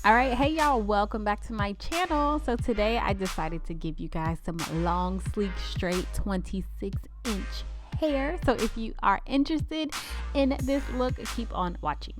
All right, hey y'all, welcome back to my channel. So today I decided to give you guys some long, sleek, straight 26-inch hair. So if you are interested in this look, keep on watching.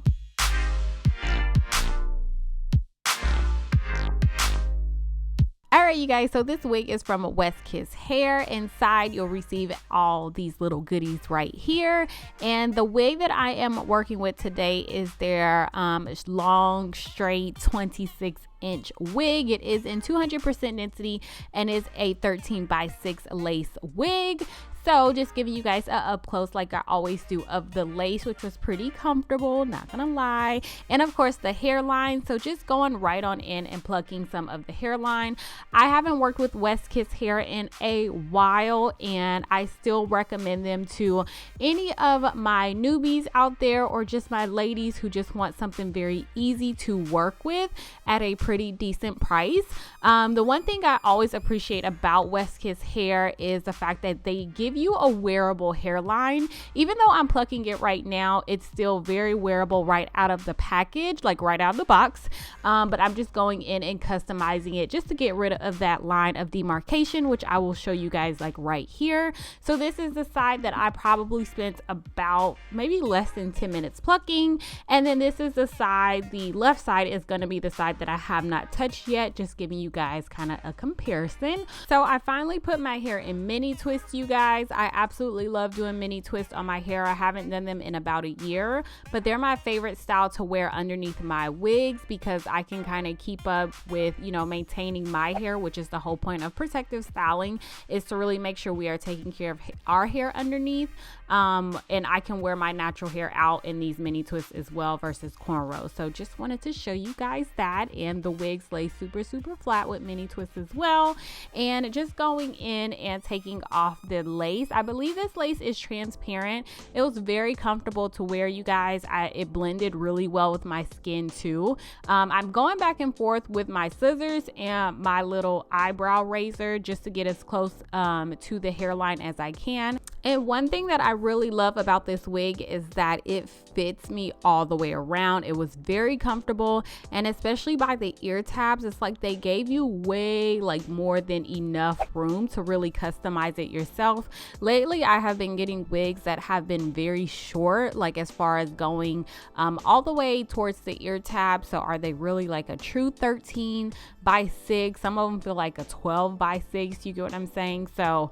All right, you guys, so this wig is from West Kiss Hair. Inside, you'll receive all these little goodies right here. And the wig that I am working with today is their long, straight 26-inch wig. It is in 200% density and is a 13x6 lace wig. So just giving you guys a up close like I always do of the lace, which was pretty comfortable, not gonna lie. And of course the hairline, so just going right on in and plucking some of the hairline. I haven't worked with West Kiss Hair in a while, and I still recommend them to any of my newbies out there or just my ladies who just want something very easy to work with at a pretty decent price. The one thing I always appreciate about West Kiss Hair is the fact that they give you a wearable hairline. Even though I'm plucking it right now, it's still very wearable right out of the package, like right out of the box. But I'm just going in and customizing it just to get rid of that line of demarcation, which I will show you guys like right here. So this is the side that I probably spent about maybe less than 10 minutes plucking. And then this is the side, the left side is going to be the side that I have not touched yet, just giving you guys kind of a comparison. So I finally put my hair in mini twists, you guys. I absolutely love doing mini twists on my hair. I haven't done them in about a year, but they're my favorite style to wear underneath my wigs because I can kind of keep up with, you know, maintaining my hair, which is the whole point of protective styling, is to really make sure we are taking care of our hair underneath. And I can wear my natural hair out in these mini twists as well versus cornrows. So just wanted to show you guys that. And the wigs lay super flat with mini twists as well. And just going in and taking off the lace. I believe this lace is transparent. It was very comfortable to wear, you guys. It blended really well with my skin too. I'm going back and forth with my scissors and my little eyebrow razor just to get as close to the hairline as I can. And one thing that I really love about this wig is that it fits me all the way around. It was very comfortable, and especially by the ear tabs, it's like they gave you way like more than enough room to really customize it yourself. Lately, I have been getting wigs that have been very short, like as far as going all the way towards the ear tab. So are they really like a true 13x6? Some of them feel like a 12x6. You get what I'm saying? So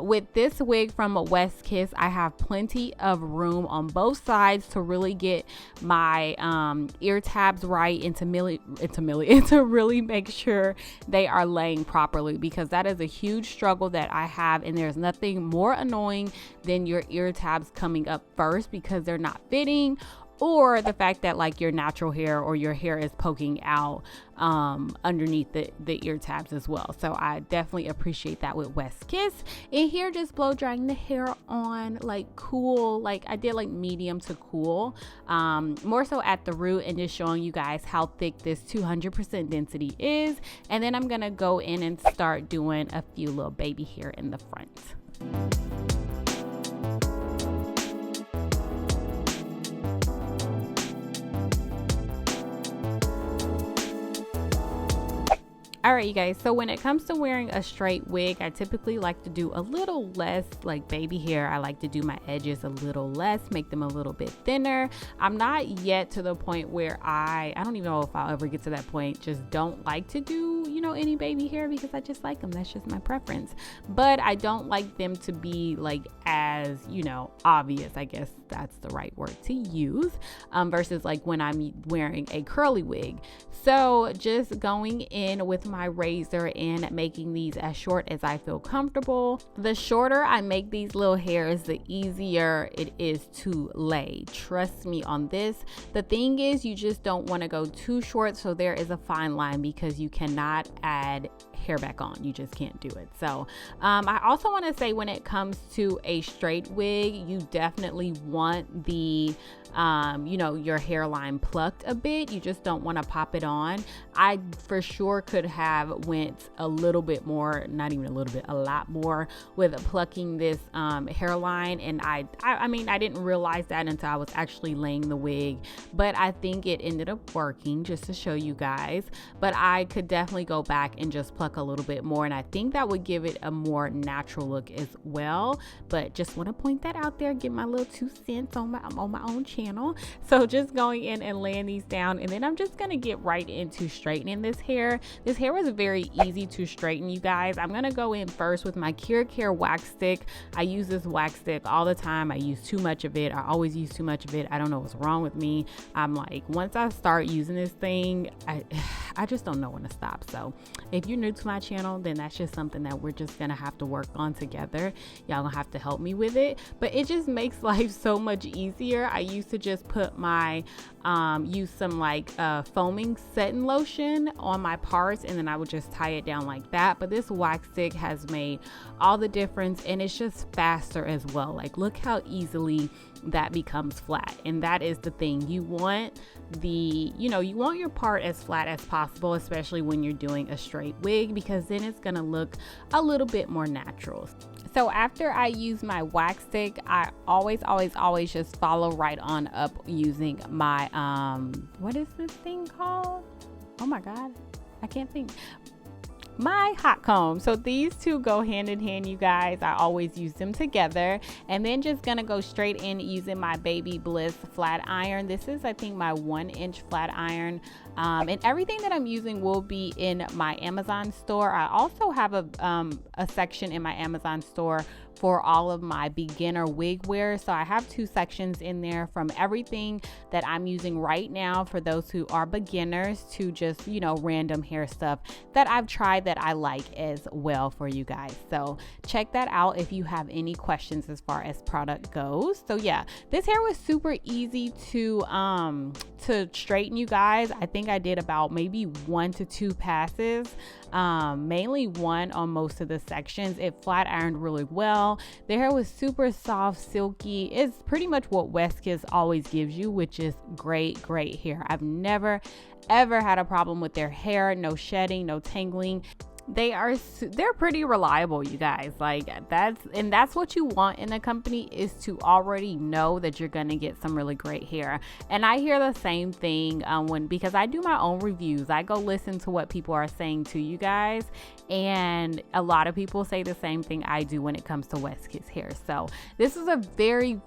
with this wig from West Kiss, I have plenty of room on both sides to really get my ear tabs right and to really make sure they are laying properly, because that is a huge struggle that I have, and there's nothing more annoying than your ear tabs coming up first because they're not fitting, or the fact that like your natural hair or your hair is poking out underneath the ear tabs as well. So I definitely appreciate that with West Kiss. And here, just blow drying the hair on like cool, like I did like medium to cool, more so at the root, and just showing you guys how thick this 200% density is. And then I'm gonna go in and start doing a few little baby hair in the front. All right, you guys, so when it comes to wearing a straight wig, I typically like to do a little less like baby hair. I like to do my edges a little less, make them a little bit thinner. I'm not yet to the point where I don't even know if I'll ever get to that point. Just don't like to do, you know, any baby hair because I just like them. That's just my preference. But I don't like them to be like as, you know, obvious. I guess that's the right word to use, versus like when I'm wearing a curly wig. So just going in with my razor and making these as short as I feel comfortable. The shorter I make these little hairs, the easier it is to lay. Trust me on this. The thing is, you just don't want to go too short, so there is a fine line because you cannot add hair back on. You just can't do it. So I also want to say, when it comes to a straight wig, you definitely want the you know, your hairline plucked a bit. You just don't want to pop it on. I for sure could have went a little bit more, not even a little bit, a lot more with plucking this hairline, and I mean, I didn't realize that until I was actually laying the wig, but I think it ended up working, just to show you guys. But I could definitely go back and just pluck a little bit more, and I think that would give it a more natural look as well. But just want to point that out there, get my little 2 cents on my own channel. So just going in and laying these down, and then I'm just gonna get right into straightening this hair. This hair was very easy to straighten, you guys. I'm gonna go in first with my Care wax stick. I use this wax stick all the time. I use too much of it. I always use too much of it. I don't know what's wrong with me. I'm like, once I start using this thing, I just don't know when to stop. So if you're new to my channel, then that's just something that we're just gonna have to work on together. Y'all gonna have to help me with it, but it just makes life so much easier. I used to just put my use some like foaming setting lotion on my parts, and then I would just tie it down like that. But this wax stick has made all the difference, and it's just faster as well. Like, look how easily that becomes flat. And that is the thing, you want you want your part as flat as possible, especially when you're doing a straight wig, because then it's gonna look a little bit more natural. So after I use my wax stick, I always just follow right on up using my what is this thing called? Oh my god, I can't think. My hot comb. So these two go hand in hand, you guys. I always use them together. And then just gonna go straight in using my Baby Bliss flat iron. This is, I think, my 1-inch flat iron. And everything that I'm using will be in my Amazon store. I also have a section in my Amazon store for all of my beginner wig wear. So I have 2 sections in there, from everything that I'm using right now for those who are beginners to just, you know, random hair stuff that I've tried that I like as well for you guys. So check that out if you have any questions as far as product goes. So yeah, this hair was super easy to straighten, you guys. I think I did about maybe 1 to 2 passes, mainly 1 on most of the sections. It flat ironed really well. The hair was super soft, silky. It's pretty much what Westkiss always gives you, which is great hair. I've never ever had a problem with their hair. No shedding, no tangling. They're pretty reliable, you guys. Like, that's what you want in a company, is to already know that you're gonna get some really great hair. And I hear the same thing because I do my own reviews. I go listen to what people are saying to you guys, and a lot of people say the same thing I do when it comes to Westkiss hair. So this is a very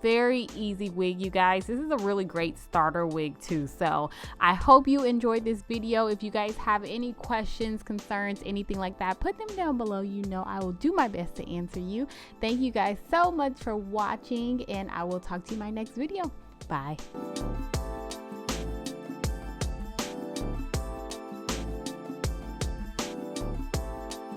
easy wig, you guys. This is a really great starter wig too. So I hope you enjoyed this video. If you guys have any questions, concerns, anything like that, put them down below. You know I will do my best to answer you. Thank you guys so much for watching, and I will talk to you in my next video. Bye.